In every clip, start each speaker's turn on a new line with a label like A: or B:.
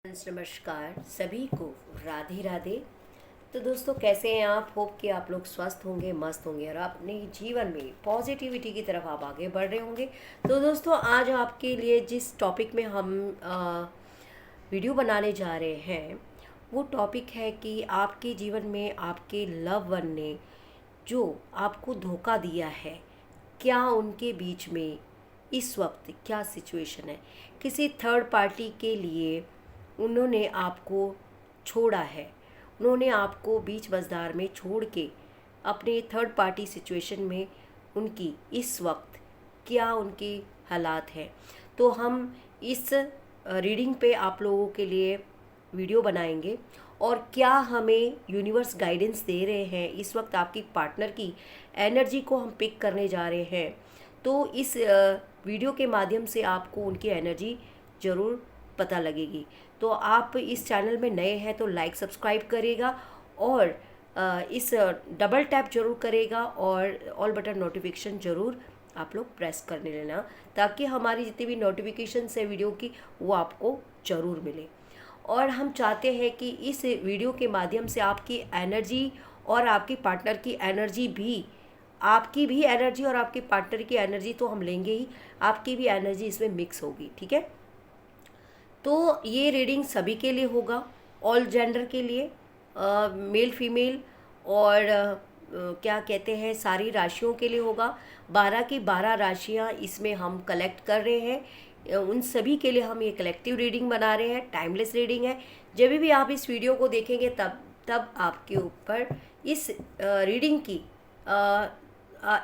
A: नमस्कार सभी को, राधे राधे। तो दोस्तों, कैसे हैं आप? होप कि आप लोग स्वस्थ होंगे, मस्त होंगे और अपने जीवन में पॉजिटिविटी की तरफ आप आगे बढ़ रहे होंगे। तो दोस्तों, आज आपके लिए जिस टॉपिक में हम वीडियो बनाने जा रहे हैं वो टॉपिक है कि आपके जीवन में आपके लव वन ने जो आपको धोखा दिया है, क्या उनके बीच में इस वक्त क्या सिचुएशन है। किसी थर्ड पार्टी के लिए उन्होंने आपको छोड़ा है, उन्होंने आपको बीच बाजार में छोड़ के अपने थर्ड पार्टी सिचुएशन में उनकी इस वक्त क्या उनकी हालात हैं। तो हम इस रीडिंग पे आप लोगों के लिए वीडियो बनाएंगे और क्या हमें यूनिवर्स गाइडेंस दे रहे हैं इस वक्त आपकी पार्टनर की एनर्जी को हम पिक करने जा रहे हैं। तो इस वीडियो के माध्यम से आपको उनकी एनर्जी ज़रूर पता लगेगी। तो आप इस चैनल में नए हैं तो लाइक सब्सक्राइब करेगा और इस डबल टैप जरूर करेगा और ऑल बटन नोटिफिकेशन ज़रूर आप लोग प्रेस करने लेना, ताकि हमारी जितनी भी नोटिफिकेशन है वीडियो की वो आपको ज़रूर मिले। और हम चाहते हैं कि इस वीडियो के माध्यम से आपकी एनर्जी और आपकी पार्टनर की एनर्जी भी, आपकी भी एनर्जी और आपके पार्टनर की एनर्जी तो हम लेंगे ही, आपकी भी एनर्जी इसमें मिक्स होगी। ठीक है, तो ये रीडिंग सभी के लिए होगा, ऑल जेंडर के लिए, मेल फीमेल और क्या कहते हैं सारी राशियों के लिए होगा। 12 की 12 राशियाँ इसमें हम कलेक्ट कर रहे हैं, उन सभी के लिए हम ये कलेक्टिव रीडिंग बना रहे हैं। टाइमलेस रीडिंग है, जब भी आप इस वीडियो को देखेंगे तब तब आपके ऊपर इस रीडिंग की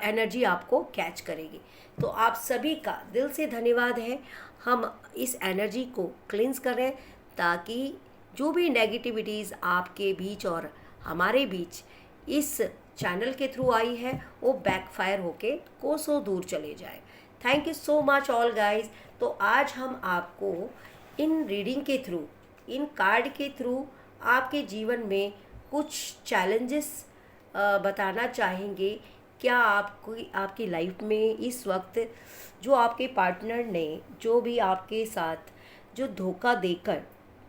A: एनर्जी आपको कैच करेगी। तो आप सभी का दिल से धन्यवाद है। हम इस एनर्जी को क्लींस कर रहे हैं ताकि जो भी नेगेटिविटीज़ आपके बीच और हमारे बीच इस चैनल के थ्रू आई है वो बैकफायर होके कोसों दूर चले जाए। Thank you so much all guys. तो आज हम आपको इन रीडिंग के थ्रू, इन कार्ड के थ्रू आपके जीवन में कुछ चैलेंजेस बताना चाहेंगे। क्या आपकी लाइफ में इस वक्त जो आपके पार्टनर ने जो भी आपके साथ जो धोखा देकर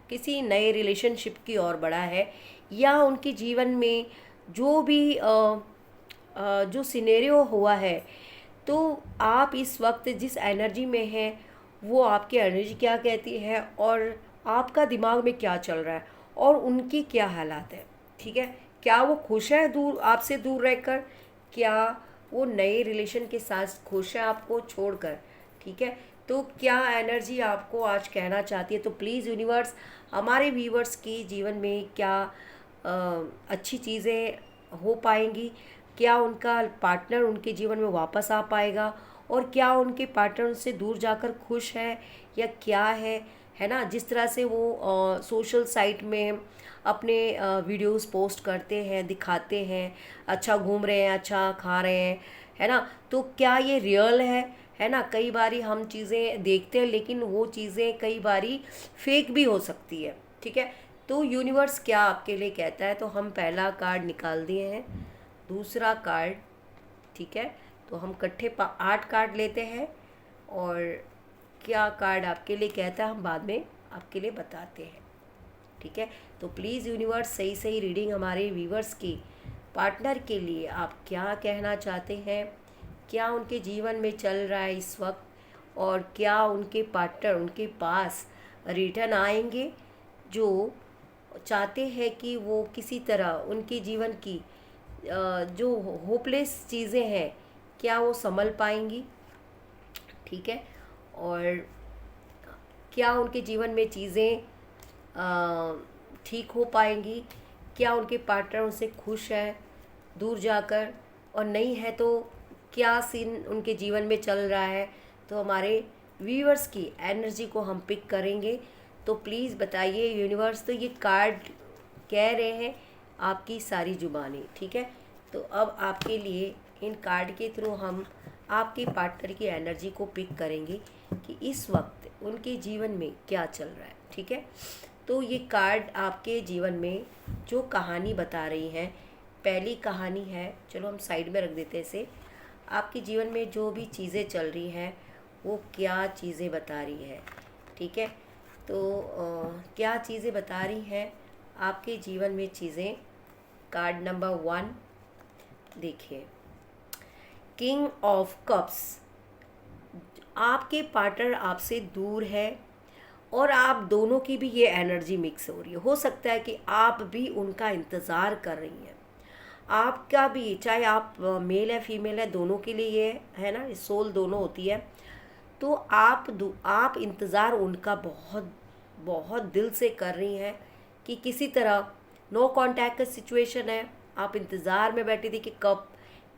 A: किसी नए रिलेशनशिप की ओर बढ़ा है, या उनके जीवन में जो भी जो सिनेरियो हुआ है, तो आप इस वक्त जिस एनर्जी में हैं वो आपकी एनर्जी क्या कहती है और आपका दिमाग में क्या चल रहा है और उनकी क्या हालात है। ठीक है, क्या वो खुश है दूर आपसे दूर रहकर, क्या वो नए रिलेशन के साथ खुश है आपको छोड़कर। ठीक है, तो क्या एनर्जी आपको आज कहना चाहती है। तो प्लीज़ यूनिवर्स, हमारे व्यूवर्स की जीवन में क्या अच्छी चीज़ें हो पाएंगी, क्या उनका पार्टनर उनके जीवन में वापस आ पाएगा और क्या उनके पार्टनर उनसे दूर जाकर खुश है या क्या है ना। जिस तरह से वो सोशल साइट में अपने वीडियोस पोस्ट करते हैं, दिखाते हैं, अच्छा घूम रहे हैं, अच्छा खा रहे हैं, है ना। तो क्या ये रियल है ना। कई बारी हम चीज़ें देखते हैं लेकिन वो चीज़ें कई बारी फेक भी हो सकती है। ठीक है, तो यूनिवर्स क्या आपके लिए कहता है। तो हम पहला कार्ड निकाल दिए हैं, दूसरा कार्ड। ठीक है, तो हम इकट्ठे 8 कार्ड लेते हैं और क्या कार्ड आपके लिए कहता है हम बाद में आपके लिए बताते हैं। ठीक है, तो प्लीज़ यूनिवर्स सही सही रीडिंग हमारे व्यूवर्स की पार्टनर के लिए आप क्या कहना चाहते हैं, क्या उनके जीवन में चल रहा है इस वक्त और क्या उनके पार्टनर उनके पास रिटर्न आएंगे जो चाहते हैं कि वो किसी तरह उनके जीवन की जो होपलेस चीज़ें हैं क्या वो संभल पाएंगी। ठीक है, और क्या उनके जीवन में चीज़ें ठीक हो पाएंगी, क्या उनके पार्टनर उनसे खुश है दूर जाकर, और नहीं है तो क्या सीन उनके जीवन में चल रहा है। तो हमारे व्यूअर्स की एनर्जी को हम पिक करेंगे। तो प्लीज़ बताइए यूनिवर्स। तो ये कार्ड कह रहे हैं आपकी सारी जुबानी। ठीक है, तो अब आपके लिए इन कार्ड के थ्रू हम आपके पार्टनर की एनर्जी को पिक करेंगे कि इस वक्त उनके जीवन में क्या चल रहा है। ठीक है, तो ये कार्ड आपके जीवन में जो कहानी बता रही है, पहली कहानी है, चलो हम साइड में रख देते हैं इसे। आपके जीवन में जो भी चीज़ें चल रही हैं वो क्या चीज़ें बता रही है। ठीक है, तो क्या चीज़ें बता रही हैं आपके जीवन में चीज़ें। कार्ड नंबर 1 देखिए, किंग ऑफ कप्स। आपके पार्टनर आपसे दूर है और आप दोनों की भी ये एनर्जी मिक्स हो रही है। हो सकता है कि आप भी उनका इंतज़ार कर रही हैं। आपका भी, चाहे आप मेल है फीमेल है, दोनों के लिए ये है ना, सोल दोनों होती है। तो आप इंतज़ार उनका बहुत बहुत दिल से कर रही हैं कि किसी तरह नो कांटेक्ट का सिचुएशन है। आप इंतज़ार में बैठी थी कि कब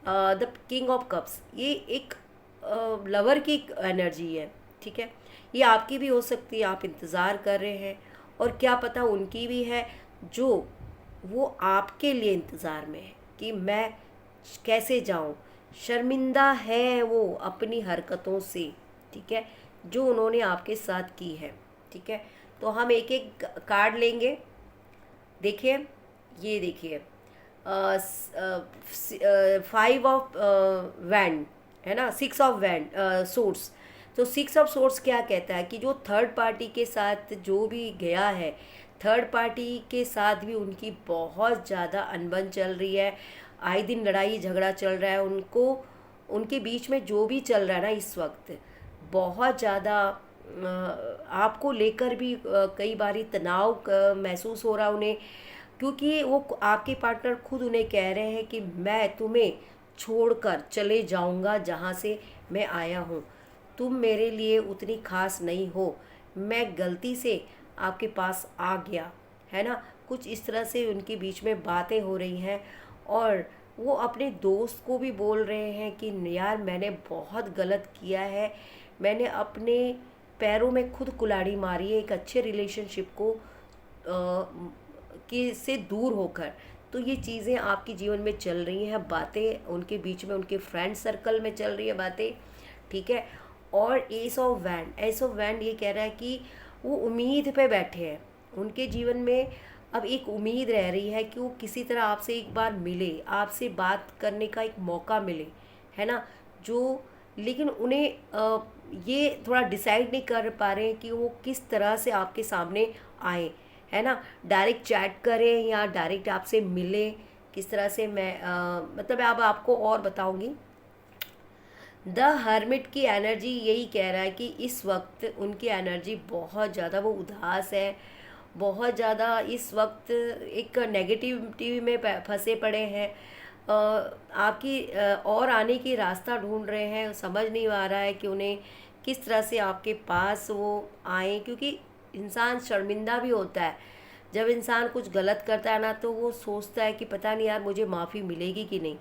A: द किंग ऑफ कप्स, ये एक लवर की एनर्जी है, ठीक है। ये आपकी भी हो सकती है, आप इंतज़ार कर रहे हैं, और क्या पता उनकी भी है, जो वो आपके लिए इंतज़ार में है कि मैं कैसे जाऊं। शर्मिंदा है वो अपनी हरकतों से, ठीक है, जो उन्होंने आपके साथ की है, ठीक है। तो हम एक एक कार्ड लेंगे। देखिए, ये देखिए, 5 ऑफ वैंड है ना, 6 ऑफ वैंड सोर्स। तो 6 ऑफ सोर्स क्या कहता है कि जो थर्ड पार्टी के साथ जो भी गया है, थर्ड पार्टी के साथ भी उनकी बहुत ज़्यादा अनबन चल रही है। आए दिन लड़ाई झगड़ा चल रहा है उनको, उनके बीच में जो भी चल रहा है ना इस वक्त, बहुत ज़्यादा आपको लेकर भी कई बारी तनाव महसूस हो रहा है उन्हें, क्योंकि वो आपके पार्टनर खुद उन्हें कह रहे हैं कि मैं तुम्हें छोड़कर चले जाऊंगा जहाँ से मैं आया हूँ। तुम मेरे लिए उतनी खास नहीं हो, मैं गलती से आपके पास आ गया, है ना। कुछ इस तरह से उनके बीच में बातें हो रही हैं, और वो अपने दोस्त को भी बोल रहे हैं कि यार मैंने बहुत गलत किया है, मैंने अपने पैरों में खुद कुल्हाड़ी मारी है एक अच्छे रिलेशनशिप को कि से दूर होकर। तो ये चीज़ें आपके जीवन में चल रही हैं, बातें उनके बीच में, उनके फ्रेंड सर्कल में चल रही है बातें, ठीक है। और S of wand, S of wand ये कह रहा है कि वो उम्मीद पे बैठे हैं। उनके जीवन में अब एक उम्मीद रह रही है कि वो किसी तरह आपसे एक बार मिले, आपसे बात करने का एक मौका मिले, है ना। जो लेकिन उन्हें ये थोड़ा डिसाइड नहीं कर पा रहे हैं कि वो किस तरह से आपके सामने आए, है ना। डायरेक्ट चैट करें या डायरेक्ट आपसे मिले, किस तरह से मैं मतलब अब आपको और बताऊंगी। द हर्मिट की एनर्जी यही कह रहा है कि इस वक्त उनकी एनर्जी बहुत ज़्यादा, वो उदास है, बहुत ज़्यादा इस वक्त एक नेगेटिविटी में फंसे पड़े हैं। आपकी और आने की रास्ता ढूंढ रहे हैं, समझ नहीं आ रहा है कि उन्हें किस तरह से आपके पास वो आए, क्योंकि इंसान शर्मिंदा भी होता है जब इंसान कुछ गलत करता है ना, तो वो सोचता है कि पता नहीं यार मुझे माफ़ी मिलेगी कि नहीं।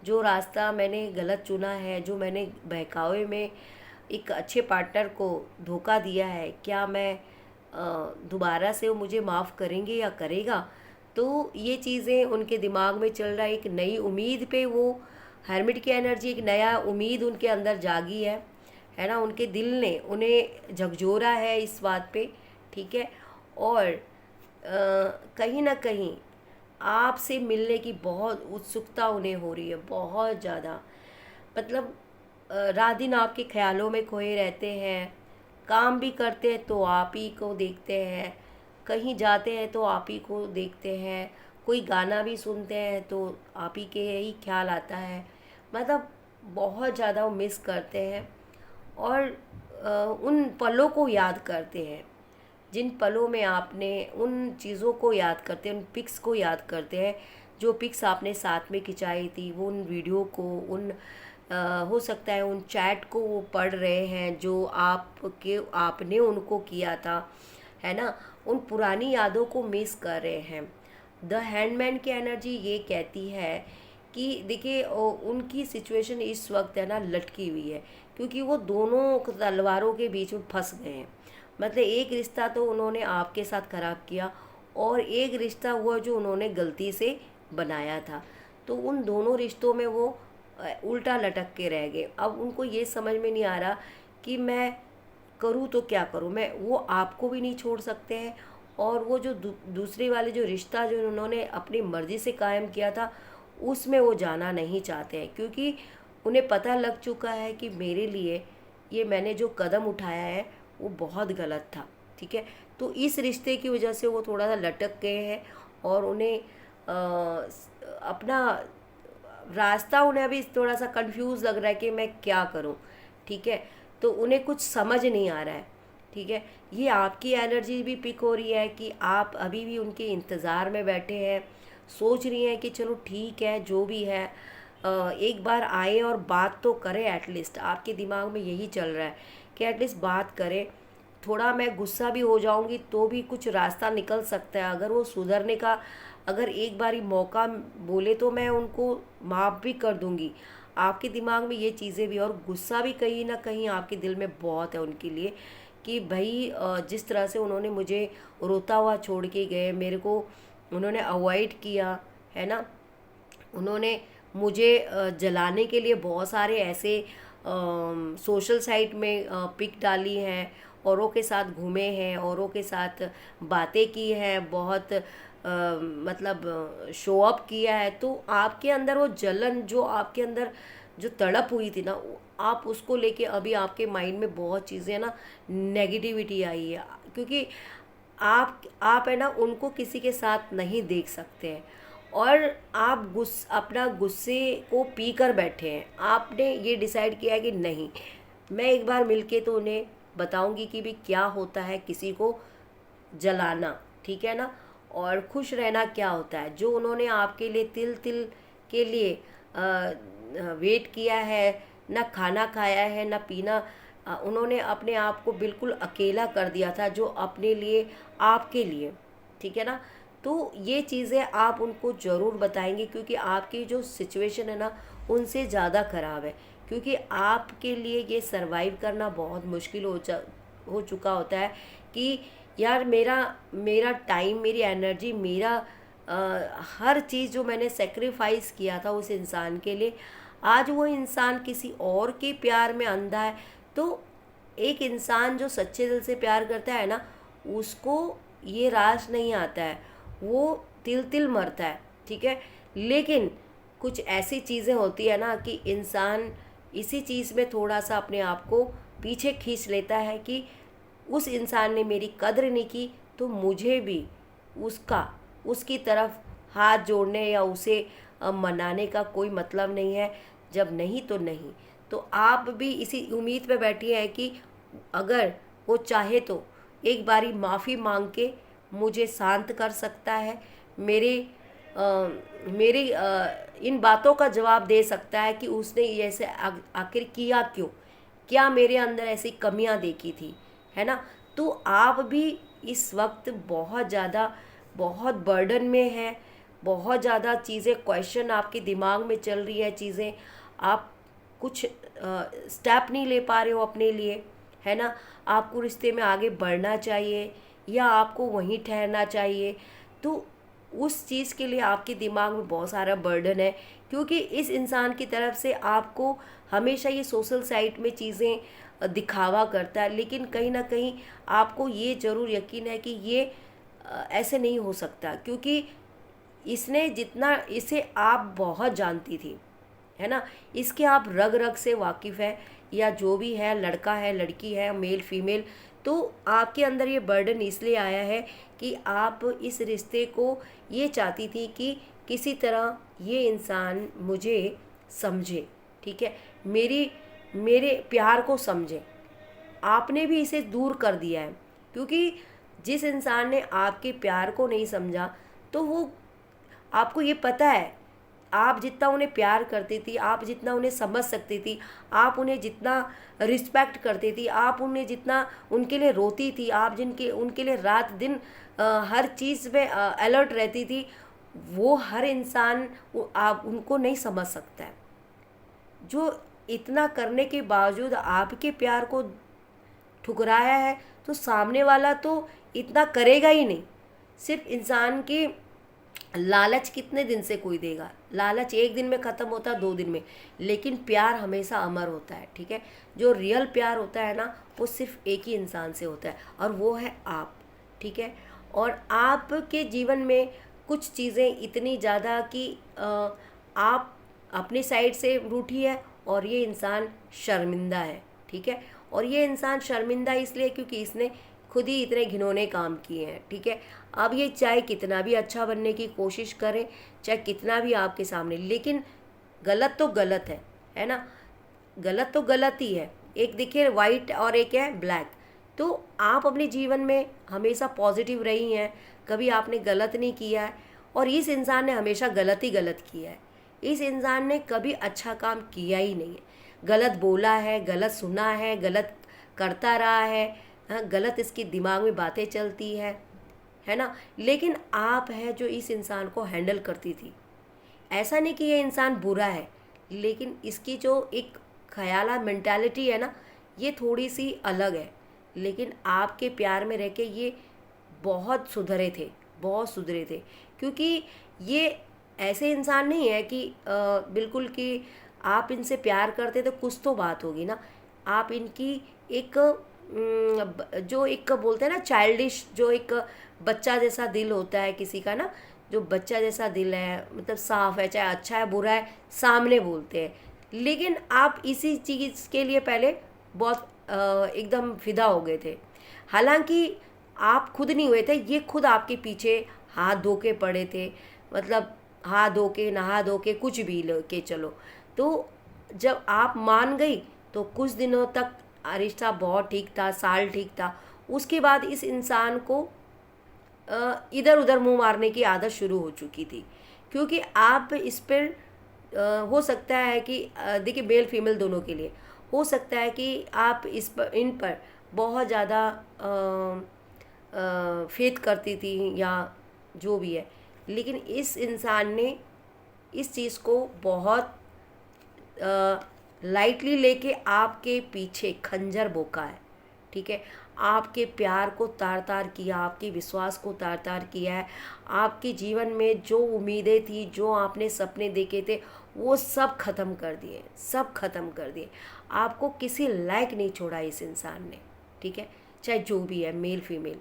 A: जो रास्ता मैंने गलत चुना है, जो मैंने बहकावे में एक अच्छे पार्टनर को धोखा दिया है, क्या मैं दोबारा से वो मुझे माफ़ करेंगे या करेगा। तो ये चीज़ें उनके दिमाग में चल रहा है, एक नई उम्मीद पे वो हर्मिट की एनर्जी, एक नया उम्मीद उनके अंदर जागी है ना। उनके दिल ने उन्हें झकझोरा है इस बात पे, ठीक है। और कहीं ना कहीं आपसे मिलने की बहुत उत्सुकता उन्हें हो रही है, बहुत ज़्यादा। मतलब रात दिन आपके ख्यालों में खोए रहते हैं, काम भी करते हैं तो आप ही को देखते हैं, कहीं जाते हैं तो आप ही को देखते हैं, कोई गाना भी सुनते हैं तो आप ही के ही ख्याल आता है। मतलब बहुत ज़्यादा वो मिस करते हैं, और उन पलों को याद करते हैं, जिन पलों में आपने उन चीज़ों को याद करते हैं, उन पिक्स को याद करते हैं, जो पिक्स आपने साथ में खिंचाई थी, वो उन वीडियो को, उन हो सकता है उन चैट को वो पढ़ रहे हैं जो आपने उनको किया था, है ना। उन पुरानी यादों को मिस कर रहे हैं। द हैंडमैन की एनर्जी ये कहती है कि देखिए उनकी सिचुएशन इस वक्त है ना लटकी हुई है, क्योंकि वो दोनों तलवारों के बीच में फंस गए हैं। मतलब एक रिश्ता तो उन्होंने आपके साथ ख़राब किया, और एक रिश्ता हुआ जो उन्होंने गलती से बनाया था। तो उन दोनों रिश्तों में वो उल्टा लटक के रह गए। अब उनको ये समझ में नहीं आ रहा कि मैं करूँ तो क्या करूँ। मैं, वो आपको भी नहीं छोड़ सकते हैं, और वो जो दूसरे वाले जो रिश्ता जो उन्होंने अपनी मर्ज़ी से कायम किया था, उसमें वो जाना नहीं चाहते हैं, क्योंकि उन्हें पता लग चुका है कि मेरे लिए ये मैंने जो कदम उठाया है वो बहुत गलत था, ठीक है। तो इस रिश्ते की वजह से वो थोड़ा सा लटक गए हैं और उन्हें अपना रास्ता, उन्हें अभी थोड़ा सा कंफ्यूज लग रहा है कि मैं क्या करूं। ठीक है, तो उन्हें कुछ समझ नहीं आ रहा है। ठीक है, ये आपकी एनर्जी भी पिक हो रही है कि आप अभी भी उनके इंतज़ार में बैठे हैं, सोच रही हैं कि चलो ठीक है जो भी है, एक बार आए और बात तो करें एटलीस्ट। आपके दिमाग में यही चल रहा है कि एटलीस्ट बात करें। थोड़ा मैं गुस्सा भी हो जाऊंगी तो भी कुछ रास्ता निकल सकता है। अगर वो सुधरने का अगर एक बारी मौका बोले तो मैं उनको माफ़ भी कर दूंगी। आपके दिमाग में ये चीज़ें भी, और गुस्सा भी कहीं ना कहीं आपके दिल में बहुत है उनके लिए कि भाई जिस तरह से उन्होंने मुझे रोता हुआ छोड़ के गए, मेरे को उन्होंने अवॉइड किया है ना, उन्होंने मुझे जलाने के लिए बहुत सारे ऐसे सोशल साइट में पिक डाली हैं, औरों के साथ घूमे हैं, औरों के साथ बातें की हैं, बहुत मतलब शो अप किया है। तो आपके अंदर वो जलन, जो आपके अंदर जो तड़प हुई थी ना, आप उसको लेके अभी आपके माइंड में बहुत चीज़ें ना नेगेटिविटी आई है, क्योंकि आप है ना उनको किसी के साथ नहीं देख सकते हैं, और आप अपना गुस्से को पी कर बैठे हैं। आपने ये डिसाइड किया है कि नहीं, मैं एक बार मिलके तो उन्हें बताऊंगी कि भी क्या होता है किसी को जलाना, ठीक है ना, और खुश रहना क्या होता है। जो उन्होंने आपके लिए तिल तिल के लिए वेट किया है, ना खाना खाया है ना पीना, उन्होंने अपने आप को बिल्कुल अकेला कर दिया था, जो अपने लिए, आपके लिए। ठीक है ना, तो ये चीज़ें आप उनको ज़रूर बताएंगे, क्योंकि आपकी जो सिचुएशन है ना उनसे ज़्यादा ख़राब है। क्योंकि आपके लिए ये सरवाइव करना बहुत मुश्किल हो चुका होता है कि यार मेरा मेरा टाइम, मेरी एनर्जी, मेरा हर चीज़ जो मैंने सेक्रीफाइस किया था उस इंसान के लिए, आज वो इंसान किसी और के प्यार में अंधा है। तो एक इंसान जो सच्चे दिल से प्यार करता है ना, उसको ये राज नहीं आता है, वो तिल तिल मरता है। ठीक है, लेकिन कुछ ऐसी चीज़ें होती है ना कि इंसान इसी चीज़ में थोड़ा सा अपने आप को पीछे खींच लेता है कि उस इंसान ने मेरी कद्र नहीं की, तो मुझे भी उसकी तरफ हाथ जोड़ने या उसे मनाने का कोई मतलब नहीं है। जब नहीं तो नहीं। तो आप भी इसी उम्मीद पे बैठी हैं कि अगर वो चाहे तो एक बारी माफ़ी मांग के मुझे शांत कर सकता है, मेरे मेरी इन बातों का जवाब दे सकता है कि उसने ये ऐसे आखिर किया क्यों, क्या मेरे अंदर ऐसी कमियां देखी थी, है ना। तो आप भी इस वक्त बहुत ज़्यादा, बहुत बर्डन में हैं, बहुत ज़्यादा चीज़ें क्वेश्चन आपके दिमाग में चल रही है, चीज़ें आप कुछ स्टेप नहीं ले पा रहे हो अपने लिए, है ना। आपको रिश्ते में आगे बढ़ना चाहिए या आपको वहीं ठहरना चाहिए। तो उस चीज़ के लिए आपके दिमाग में बहुत सारा बर्डन है, क्योंकि इस इंसान की तरफ से आपको हमेशा ये सोशल साइट में चीज़ें दिखावा करता है, लेकिन कहीं ना कहीं आपको ये ज़रूर यकीन है कि ये ऐसे नहीं हो सकता, क्योंकि इसने जितना, इसे आप बहुत जानती थी, है ना, इसके आप रग रग से वाकिफ़ है, या जो भी है, लड़का है लड़की है, मेल फीमेल। तो आपके अंदर ये बर्डन इसलिए आया है कि आप इस रिश्ते को ये चाहती थी कि किसी तरह ये इंसान मुझे समझे, ठीक है, मेरे प्यार को समझे। आपने भी इसे दूर कर दिया है, क्योंकि जिस इंसान ने आपके प्यार को नहीं समझा, तो वो, आपको ये पता है, आप जितना उन्हें प्यार करती थी, आप जितना उन्हें समझ सकती थी, आप उन्हें जितना रिस्पेक्ट करती थी, आप उन्हें जितना उनके लिए रोती थी, आप जिनके उनके लिए रात दिन हर चीज़ में अलर्ट रहती थी, वो हर इंसान आप उनको नहीं समझ सकता है। जो इतना करने के बावजूद आपके प्यार को ठुकराया है, तो सामने वाला तो इतना करेगा ही नहीं। सिर्फ इंसान की लालच कितने दिन से कोई देगा, लालच एक दिन में ख़त्म होता है, 2 दिन में, लेकिन प्यार हमेशा अमर होता है। ठीक है, जो रियल प्यार होता है ना, वो सिर्फ एक ही इंसान से होता है, और वो है आप। ठीक है, और आपके जीवन में कुछ चीज़ें इतनी ज़्यादा कि आप अपनी साइड से रूठी है और ये इंसान शर्मिंदा है। ठीक है, और ये इंसान शर्मिंदा इसलिए क्योंकि इसने खुद ही इतने घिनौने काम किए हैं, ठीक है। अब ये चाहे कितना भी अच्छा बनने की कोशिश करें, चाहे कितना भी आपके सामने, लेकिन गलत तो गलत है ना। गलत तो गलत ही है। एक देखिए वाइट और एक है ब्लैक। तो आप अपने जीवन में हमेशा पॉजिटिव रही हैं, कभी आपने गलत नहीं किया है, और इस इंसान ने हमेशा गलत ही गलत किया है। इस इंसान ने कभी अच्छा काम किया ही नहीं है, गलत बोला है, गलत सुना है, गलत करता रहा है, हाँ, गलत इसकी दिमाग में बातें चलती है ना। लेकिन आप है जो इस इंसान को हैंडल करती थी। ऐसा नहीं कि ये इंसान बुरा है, लेकिन इसकी जो एक ख्याला मेंटालिटी है ना, ये थोड़ी सी अलग है। लेकिन आपके प्यार में रह के ये बहुत सुधरे थे, बहुत सुधरे थे। क्योंकि ये ऐसे इंसान नहीं है कि बिल्कुल कि आप इनसे प्यार करते तो कुछ तो बात होगी ना। आप इनकी एक जो एक बोलते हैं ना चाइल्डिश, जो एक बच्चा जैसा दिल होता है किसी का ना, जो बच्चा जैसा दिल है, मतलब साफ है, चाहे अच्छा है बुरा है सामने बोलते हैं। लेकिन आप इसी चीज़ के लिए पहले बहुत एकदम फिदा हो गए थे। हालांकि आप खुद नहीं हुए थे, ये खुद आपके पीछे हाथ धो के पड़े थे। मतलब हाथ धो के, नहा धो के, कुछ भी लेके चलो। तो जब आप मान गई तो कुछ दिनों तक रिश्ता बहुत ठीक था, साल ठीक था। उसके बाद इस इंसान को इधर उधर मुंह मारने की आदत शुरू हो चुकी थी। क्योंकि आप इस पर हो सकता है कि देखिए मेल फीमेल दोनों के लिए हो सकता है कि आप इन पर बहुत ज़्यादा फेथ करती थी या जो भी है। लेकिन इस इंसान ने इस चीज़ को बहुत लाइटली लेके आपके पीछे खंजर बोका है, ठीक है। आपके प्यार को तार तार किया, आपके विश्वास को तार तार किया है। आपके जीवन में जो उम्मीदें थी, जो आपने सपने देखे थे, वो सब ख़त्म कर दिए, सब ख़त्म कर दिए। आपको किसी लायक नहीं छोड़ा इस इंसान ने, ठीक है, चाहे जो भी है, मेल फीमेल,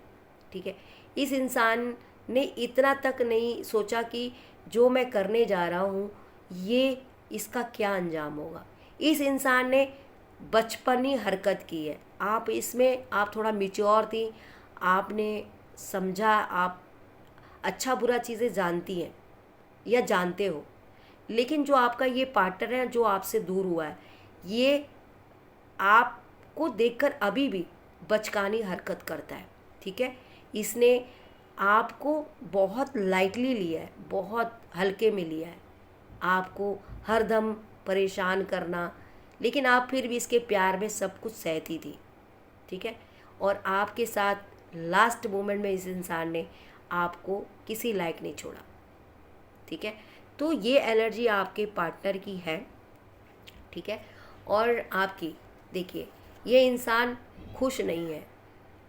A: ठीक है। इस इंसान ने इतना तक नहीं सोचा कि जो मैं करने जा रहा हूँ ये इसका क्या अंजाम होगा। इस इंसान ने बचपनी हरकत की है। आप इसमें आप थोड़ा मैच्योर थी, आपने समझा, आप अच्छा बुरा चीज़ें जानती हैं या जानते हो। लेकिन जो आपका ये पार्टनर है जो आपसे दूर हुआ है, ये आपको देखकर अभी भी बचकानी हरकत करता है, ठीक है। इसने आपको बहुत लाइटली लिया है, बहुत हल्के में लिया है, आपको हरदम परेशान करना। लेकिन आप फिर भी इसके प्यार में सब कुछ सहती थी, ठीक है। और आपके साथ लास्ट मोमेंट में इस इंसान ने आपको किसी लायक नहीं छोड़ा, ठीक है। तो ये एनर्जी आपके पार्टनर की है, ठीक है। और आपकी देखिए, ये इंसान खुश नहीं है।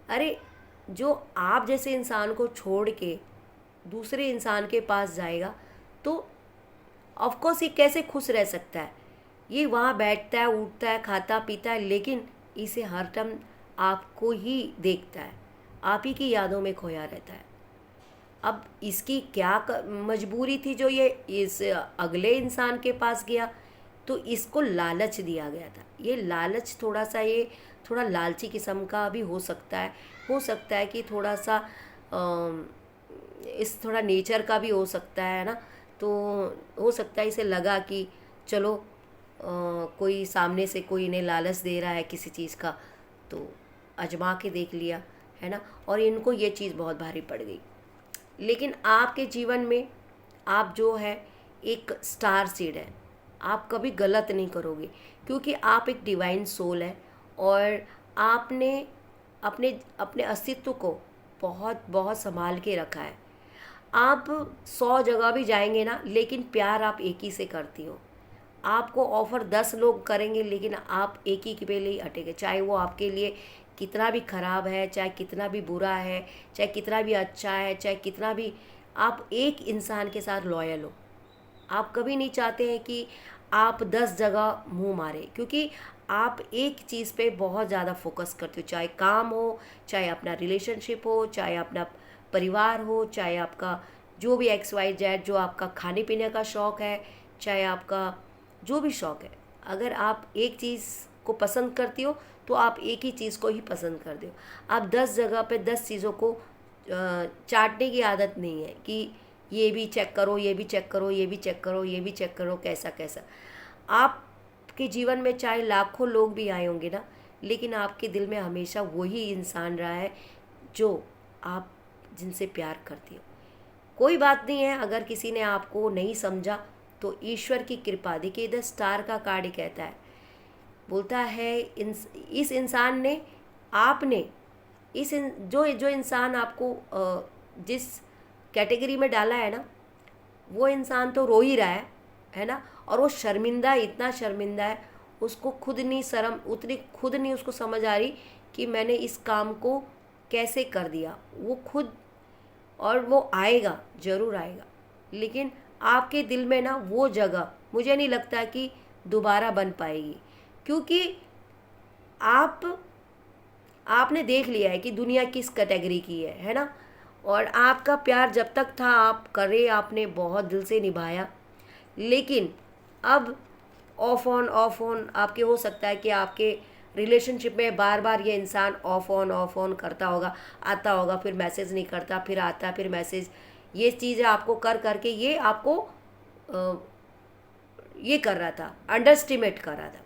A: अरे जो आप जैसे इंसान को छोड़ के दूसरे इंसान के पास जाएगा तो ऑफकोर्स ये कैसे खुश रह सकता है। ये वहाँ बैठता है, उठता है, खाता पीता है, लेकिन इसे हर टाइम आपको ही देखता है, आप ही की यादों में खोया रहता है। अब इसकी क्या मजबूरी थी जो ये इस अगले इंसान के पास गया। तो इसको लालच दिया गया था। ये लालच थोड़ा सा, ये थोड़ा लालची किस्म का भी हो सकता है। हो सकता है कि थोड़ा सा इस थोड़ा नेचर का भी हो सकता है ना। तो हो सकता है इसे लगा कि चलो कोई सामने से कोई इन्हें लालच दे रहा है किसी चीज़ का, तो आजमा के देख लिया, है ना। और इनको ये चीज़ बहुत भारी पड़ गई। लेकिन आपके जीवन में आप जो है एक स्टार सीड है, आप कभी गलत नहीं करोगे, क्योंकि आप एक डिवाइन सोल है। और आपने अपने अपने अस्तित्व को बहुत बहुत संभाल के रखा है। आप 100 जगह भी जाएंगे ना, लेकिन प्यार आप एक ही से करती हो। आपको ऑफ़र 10 लोग करेंगे, लेकिन आप एक ही पे लिए अटेंगे, चाहे वो आपके लिए कितना भी ख़राब है, चाहे कितना भी बुरा है, चाहे कितना भी अच्छा है, चाहे कितना भी। आप एक इंसान के साथ लॉयल हो। आप कभी नहीं चाहते हैं कि आप 10 जगह मुंह मारे, क्योंकि आप एक चीज़ पे बहुत ज़्यादा फोकस करते हो, चाहे काम हो, चाहे अपना रिलेशनशिप हो, चाहे अपना परिवार हो, चाहे आपका जो भी XYZ, जो आपका खाने पीने का शौक़ है, चाहे आपका जो भी शौक़ है। अगर आप एक चीज़ को पसंद करती हो तो आप एक ही चीज़ को ही पसंद कर दो। आप 10 जगह पे 10 चीज़ों को चाटने की आदत नहीं है कि ये भी चेक करो, ये भी चेक करो, ये भी चेक करो, ये भी चेक करो, कैसा कैसा। आपके जीवन में चाहे लाखों लोग भी आए होंगे ना, लेकिन आपके दिल में हमेशा वही इंसान रहा है जो आप जिनसे प्यार करती हो। कोई बात नहीं है अगर किसी ने आपको नहीं समझा, तो ईश्वर की कृपा। देखिए इधर स्टार का कार्ड ही कहता है, बोलता है इस इंसान ने, आपने जो इंसान आपको जिस कैटेगरी में डाला है ना, वो इंसान तो रो ही रहा है ना। और वो शर्मिंदा, इतना शर्मिंदा है, उसको खुद नहीं शर्म, उतनी खुद नहीं उसको समझ आ रही कि मैंने इस काम को कैसे कर दिया। वो खुद, और वो आएगा, ज़रूर आएगा, लेकिन आपके दिल में ना वो जगह मुझे नहीं लगता कि दोबारा बन पाएगी, क्योंकि आपने देख लिया है कि दुनिया किस कैटेगरी की है ना। और आपका प्यार जब तक था आप करे, आपने बहुत दिल से निभाया, लेकिन अब ऑफ ऑन आपके हो सकता है कि आपके रिलेशनशिप में बार बार ये इंसान ऑफ ऑन करता होगा, आता होगा, फिर मैसेज नहीं करता, फिर आता, फिर मैसेज। ये चीज़ें आपको कर करके ये आपको ये कर रहा था, अंडरस्टिमेट कर रहा था।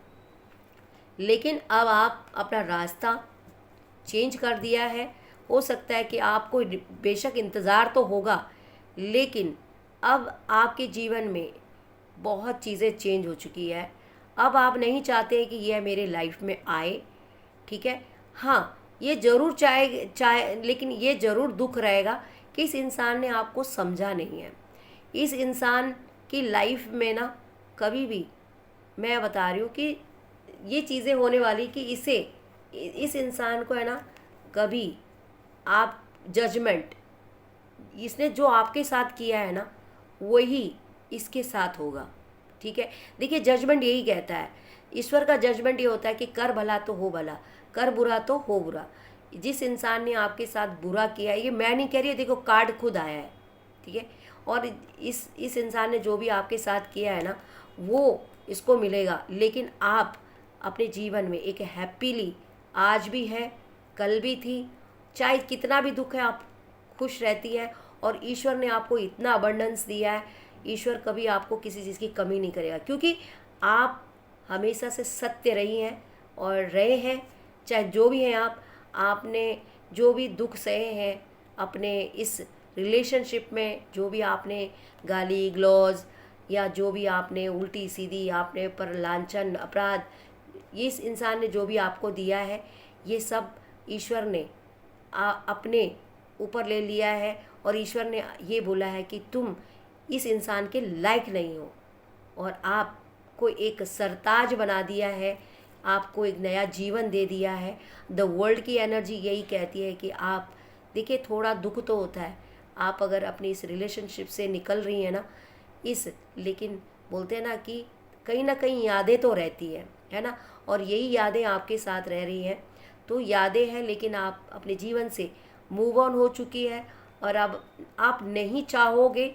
A: लेकिन अब आप अपना रास्ता चेंज कर दिया है। हो सकता है कि आपको बेशक इंतज़ार तो होगा, लेकिन अब आपके जीवन में बहुत चीज़ें चेंज हो चुकी है। अब आप नहीं चाहते कि यह मेरे लाइफ में आए, ठीक है। हाँ, ये ज़रूर चाहे लेकिन ये ज़रूर दुख रहेगा कि इस इंसान ने आपको समझा नहीं है। इस इंसान की लाइफ में ना कभी भी, मैं बता रही हूँ कि ये चीज़ें होने वाली कि इस इंसान को है ना, कभी आप जजमेंट, इसने जो आपके साथ किया है ना वही इसके साथ होगा, ठीक है। देखिए जजमेंट यही कहता है, ईश्वर का जजमेंट ये होता है कि कर भला तो हो भला, कर बुरा तो हो बुरा। जिस इंसान ने आपके साथ बुरा किया है, ये मैं नहीं कह रही है, देखो कार्ड खुद आया है, ठीक है। और इस इंसान ने जो भी आपके साथ किया है ना, वो इसको मिलेगा। लेकिन आप अपने जीवन में एक हैप्पीली, आज भी है, कल भी थी, चाहे कितना भी दुख है आप खुश रहती है। और ईश्वर ने आपको इतना अबंडेंस दिया है, ईश्वर कभी आपको किसी चीज़ की कमी नहीं करेगा, क्योंकि आप हमेशा से सत्य रही हैं और रहे हैं। चाहे जो भी हैं आपने जो भी दुख सहे हैं अपने इस रिलेशनशिप में, जो भी आपने गाली गलौज या जो भी आपने उल्टी सीधी आपने पर लांछन अपराध, ये इस इंसान ने जो भी आपको दिया है, ये सब ईश्वर ने अपने ऊपर ले लिया है। और ईश्वर ने ये बोला है कि तुम इस इंसान के लायक नहीं हो, और आपको एक सरताज बना दिया है, आपको एक नया जीवन दे दिया है। द वर्ल्ड की एनर्जी यही कहती है कि आप देखिए, थोड़ा दुख तो होता है, आप अगर अपनी इस रिलेशनशिप से निकल रही हैं ना, लेकिन बोलते हैं ना कि कहीं ना कहीं यादें तो रहती है ना। और यही यादें आपके साथ रह रही हैं, तो यादें हैं, लेकिन आप अपने जीवन से मूव ऑन हो चुकी है। और अब आप नहीं चाहोगे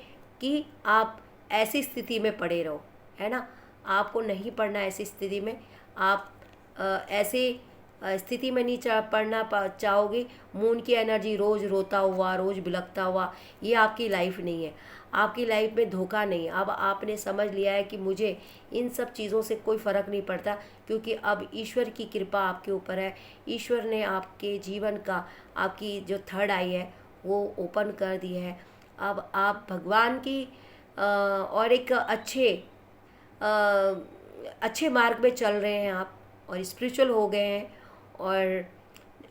A: कि आप ऐसी स्थिति में पड़े रहो, है ना। आपको नहीं पड़ना ऐसी स्थिति में, आप ऐसे स्थिति में नहीं पड़ना चाहोगे। मून की एनर्जी रोज़ रोता हुआ, रोज़ बिलखता हुआ, ये आपकी लाइफ नहीं है। आपकी लाइफ में धोखा नहीं। अब आपने समझ लिया है कि मुझे इन सब चीज़ों से कोई फ़र्क नहीं पड़ता, क्योंकि अब ईश्वर की कृपा आपके ऊपर है। ईश्वर ने आपके जीवन का, आपकी जो थर्ड आई है वो ओपन कर दी है। अब आप भगवान की और एक अच्छे मार्ग में चल रहे हैं आप, और स्पिरिचुअल हो गए हैं। और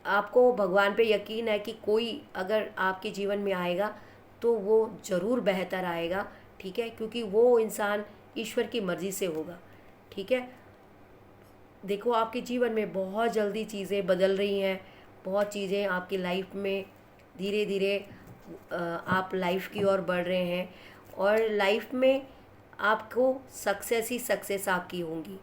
A: आपको भगवान पे यकीन है कि कोई अगर आपके जीवन में आएगा तो वो ज़रूर बेहतर आएगा, ठीक है, क्योंकि वो इंसान ईश्वर की मर्ज़ी से होगा, ठीक है। देखो आपके जीवन में बहुत जल्दी चीज़ें बदल रही हैं, बहुत चीज़ें आपकी लाइफ में धीरे धीरे आप लाइफ की ओर बढ़ रहे हैं, और लाइफ में आपको सक्सेस ही सक्सेस आपकी होंगी,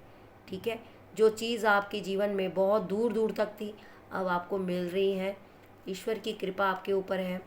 A: ठीक है। जो चीज़ आपके जीवन में बहुत दूर दूर तक थी, अब आपको मिल रही हैं। ईश्वर की कृपा आपके ऊपर है,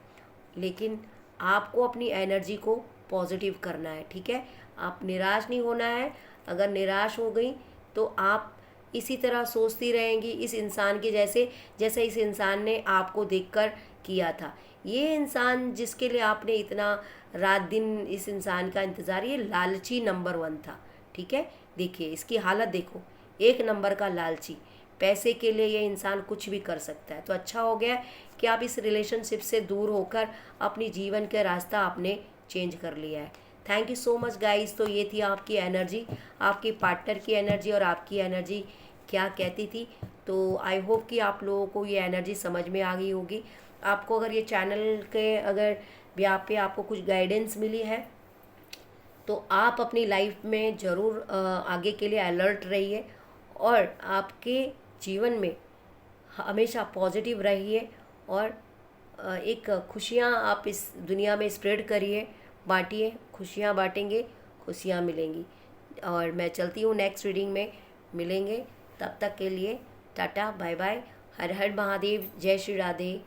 A: लेकिन आपको अपनी एनर्जी को पॉजिटिव करना है, ठीक है। आप निराश नहीं होना है। अगर निराश हो गई तो आप इसी तरह सोचती रहेंगी इस इंसान के जैसे, जैसे इस इंसान ने आपको देखकर किया था। ये इंसान जिसके लिए आपने इतना रात दिन इस इंसान का इंतज़ार, ये लालची नंबर 1 था। ठीक है, देखिए इसकी हालत देखो, एक नंबर का लालची। पैसे के लिए ये इंसान कुछ भी कर सकता है। तो अच्छा हो गया कि आप इस रिलेशनशिप से दूर होकर अपनी जीवन का रास्ता आपने चेंज कर लिया है। Thank you so much guys. तो ये थी आपकी एनर्जी, आपकी पार्टनर की एनर्जी और आपकी एनर्जी क्या कहती थी। तो आई होप कि आप लोगों को ये एनर्जी समझ में आ गई होगी। आपको अगर ये चैनल के अगर भी आप पे आपको कुछ गाइडेंस मिली है तो आप अपनी लाइफ में ज़रूर आगे के लिए अलर्ट रहिए और आपके जीवन में हमेशा पॉजिटिव रहिए और एक खुशियाँ आप इस दुनिया में स्प्रेड करिए, बांटिए। खुशियाँ बांटेंगे, खुशियाँ मिलेंगी। और मैं चलती हूँ, नेक्स्ट रीडिंग में मिलेंगे। तब तक के लिए टाटा बाय बाय। हर हर महादेव, जय श्री राधे।